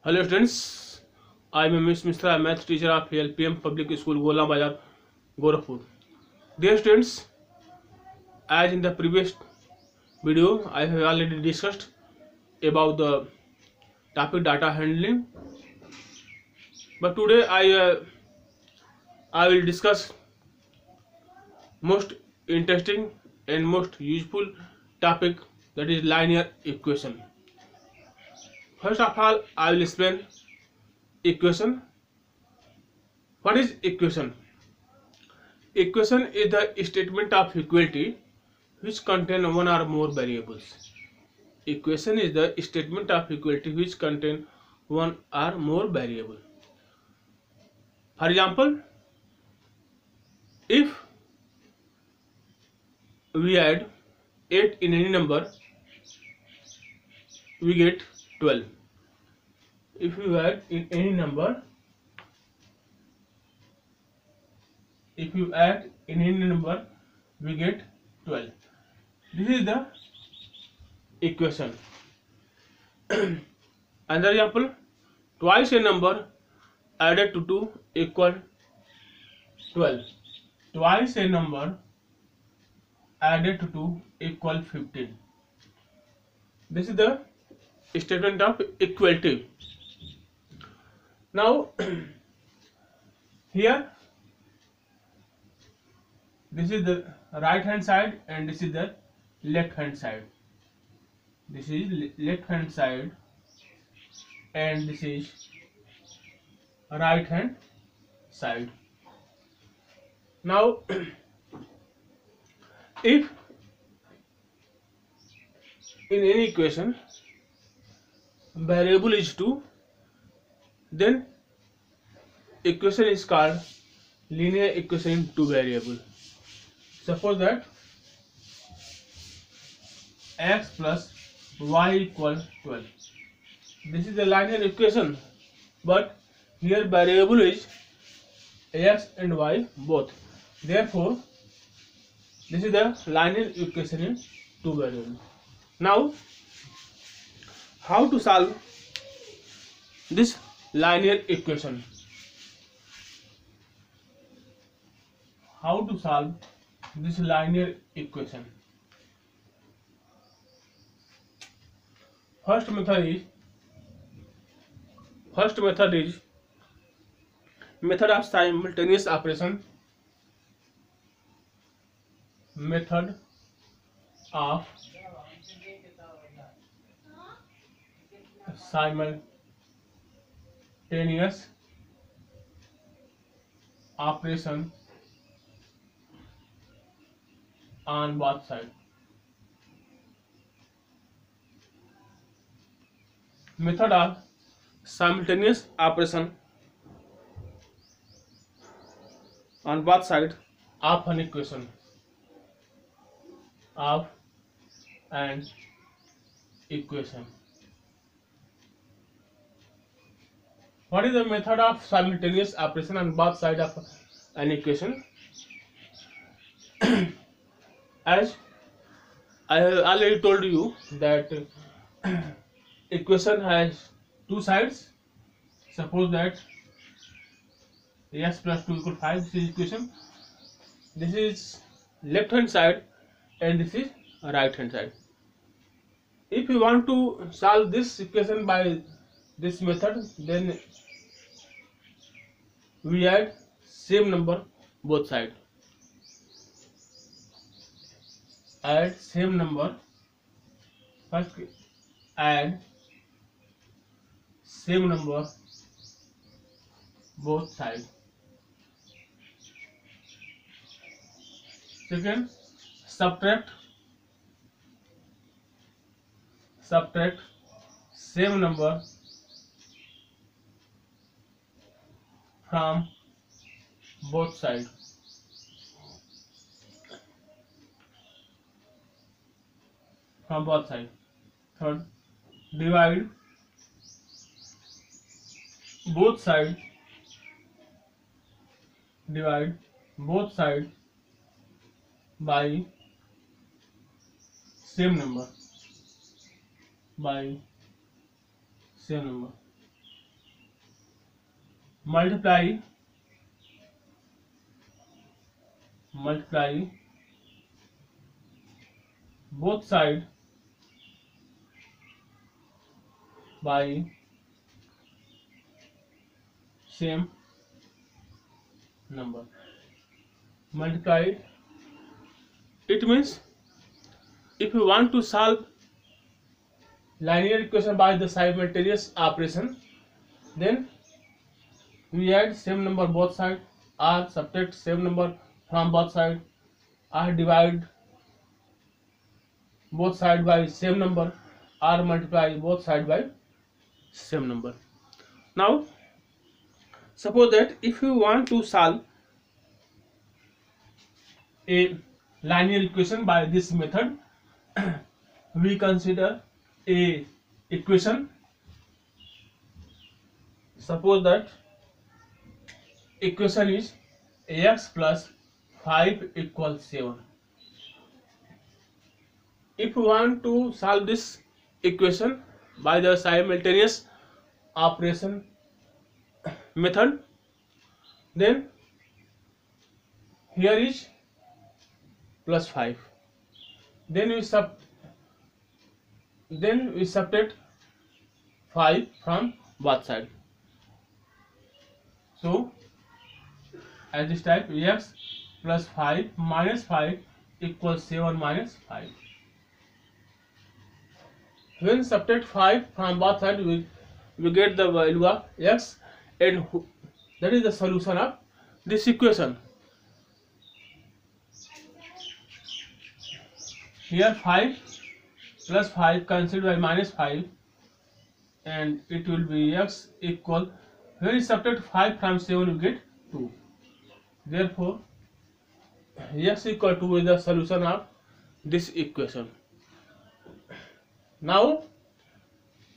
Hello students, I am Ms. Mishra, math teacher of LPM Public School, Gola Bazar, Gorakhpur. Dear students, as in the previous video, I have already discussed about the topic data handling, but today I will discuss most interesting and most useful topic, that is linear equation. First of all, I will explain equation. What is equation? Equation is the statement of equality which contain one or more variables. Equation is the statement of equality which contain one or more variable. For example, if we add 8 in any number, we get 12. If we add in any number, if you add in any number, we get 12. This is the equation. Another example, twice a number added to 2 equal 12. Twice a number added to 2 equal 15. This is the statement of equality. Now here this is the right hand side and this is the left hand side. This is left hand side and this is right hand side. Now if in any equation variable is 2, then equation is called linear equation in two variable. Suppose that x plus y equal 12. This is the linear equation, but here variable is x and y both. Therefore, this is the linear equation in two variables. Now, how to solve this linear equation? How to solve this linear equation? First method is method of simultaneous operation. Method of simultaneous operation on both sides. Method of simultaneous operation on both sides of an equation. Of an equation. What is the method of simultaneous operation on both sides of an equation? As I have already told you that equation has two sides. Suppose that x plus 2 equal 5. This is equation. This is left hand side and this is right hand side. If you want to solve this equation by this method, then we add same number both sides. Add same number. First add same number both sides. Second, subtract same number from both sides. Third, divide both sides by same number. multiply both side by same number. Multiply it means if you want to solve linear equation by the simultaneous operation, then we add same number both side, or subtract same number from both side, or divide both side by same number, or multiply both side by same number. Now suppose that if you want to solve a linear equation by this method, we consider a equation. Suppose that equation is x plus 5 equals 7. If you want to solve this equation by the simultaneous operation method, then here is plus 5, then we subtract 5 from both side. So as this type, x plus 5 minus 5 equals 7 minus 5. When subtract 5 from both sides, we get the value of x, and that is the solution of this equation. Here 5 plus 5 cancelled by minus 5, and it will be x equal, when you subtract 5 from 7 we get 2. Therefore x equal to is the solution of this equation. Now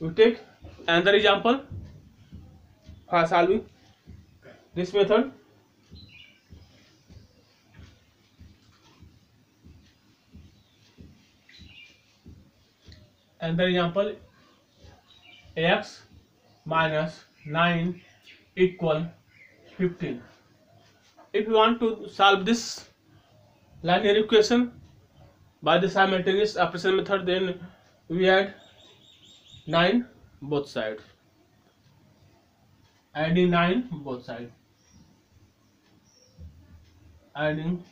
we take another example for solving this method. Another example, x minus 9 equal 15. If you want to solve this linear equation by the simultaneous operation method, then we add 9 both sides. Adding 9 both sides. Adding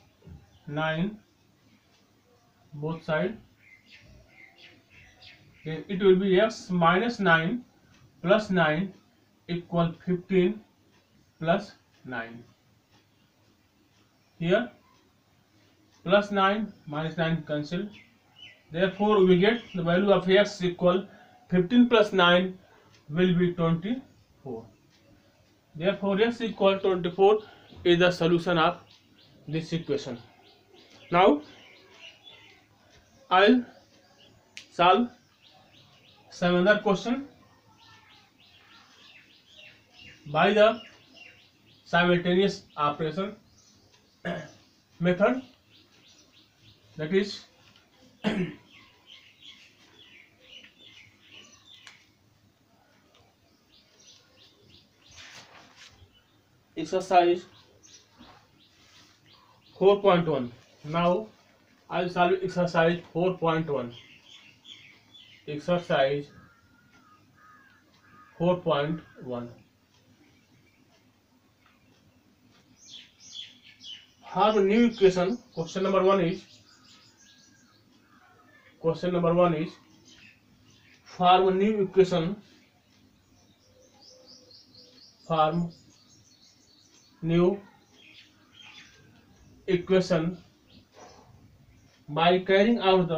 9 both sides. Then it will be x minus 9 plus 9 equal 15 plus 9. Here plus 9 minus 9 cancel. Therefore we get the value of x equal 15 plus 9 will be 24. Therefore x equal 24 is the solution of this equation. Now I'll solve some other question by the simultaneous operation method, that is exercise 4.1. Now I will solve exercise 4.1. Exercise 4.1. Have a new equation. Question number 1 is form a new equation. Form new equation by carrying out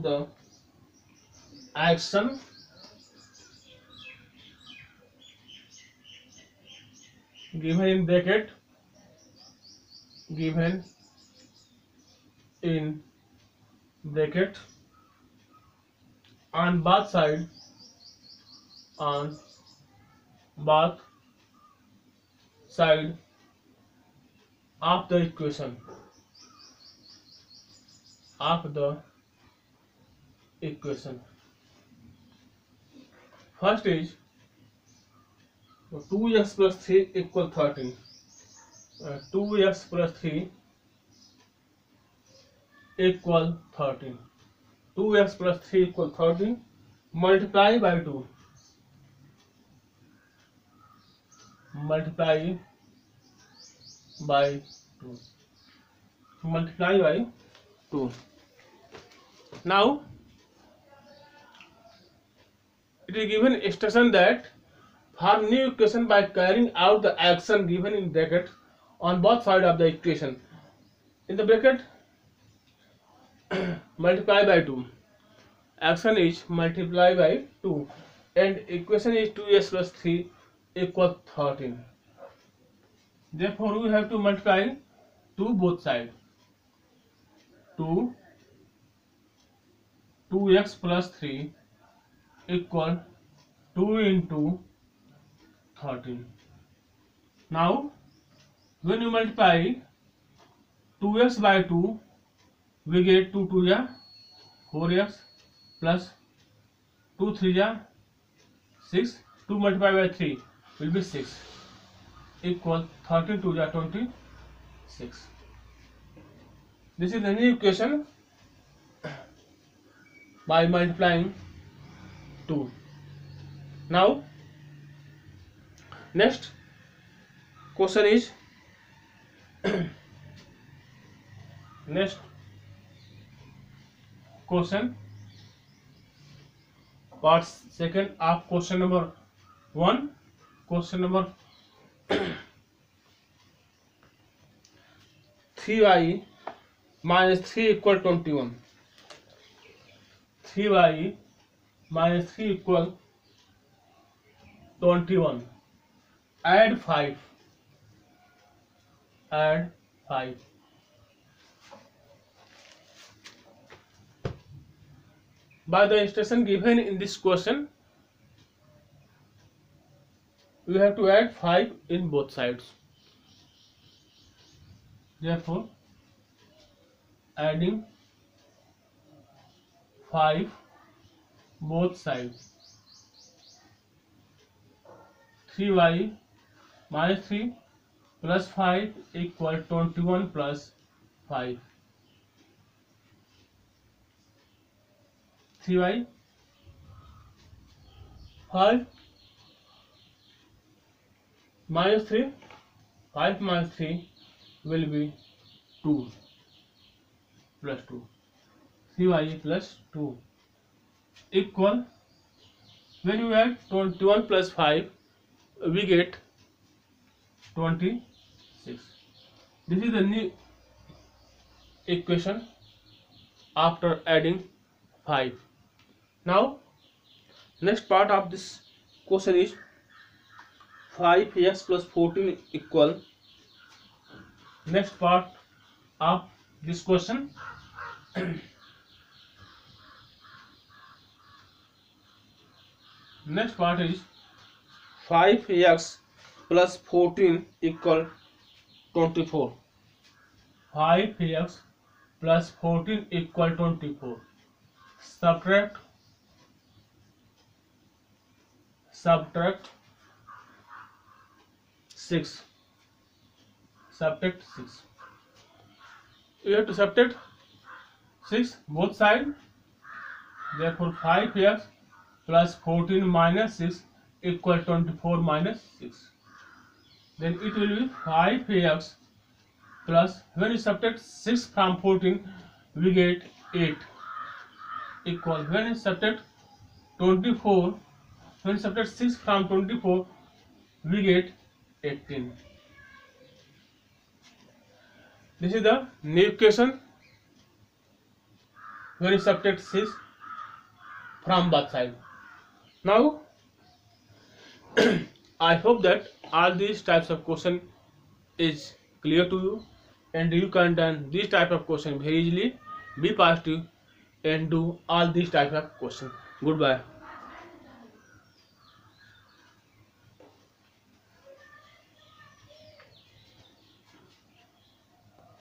the action given in bracket on both side of the equation. of the equation. First is 2x plus 3 equal 13. 2x plus 3 equal 13. 2x plus 3 equal 13. Multiply by 2. Multiply by 2. Multiply by 2. Now it is given instruction that form new equation by carrying out the action given in bracket on both sides of the equation. In the bracket, multiply by 2. Action is multiply by 2 and equation is 2x plus 3 equal 13. Therefore, we have to multiply 2 both sides. 2x plus 3 equal 2 into 13. Now, when you multiply 2x by 2, we get 2 2 ja 4x plus 2 3 ja 6. 2 multiplied by 3 will be 6 equal 13 2 ja 26. This is the new equation by multiplying 2. Now, next question is next question, part second of question number 1. Question number 3y minus 3 equal 21. 3y minus 3 equal 21. Add 5. Add 5. By the instruction given in this question, we have to add 5 in both sides. Therefore, adding 5 both sides. 3y minus 3 plus 5 equal 21 plus 5. 3y 5 minus 3, 5 minus 3 will be 2 plus 2. 3y plus 2 equal, when you add 21 plus 5, we get 26. This is the new equation after adding 5. Now, next part of this question is 5x plus 14 equal. Next part of this question next part is 5x plus 14 equal 24. 5x plus 14 equal 24. Subtract 6. Subtract 6. You have to subtract 6 both sides. Therefore, 5x plus 14 minus 6 equal 24 minus 6. Then it will be 5x plus, when you subtract 6 from 14, we get 8 equal, when you subtract 24, when you subtract 6 from 24, we get 18. This is the new equation when you subtract 6 from both sides. Now, I hope that all these types of question is clear to you and you can do these type of question very easily. Be positive and do all these type of question. Goodbye.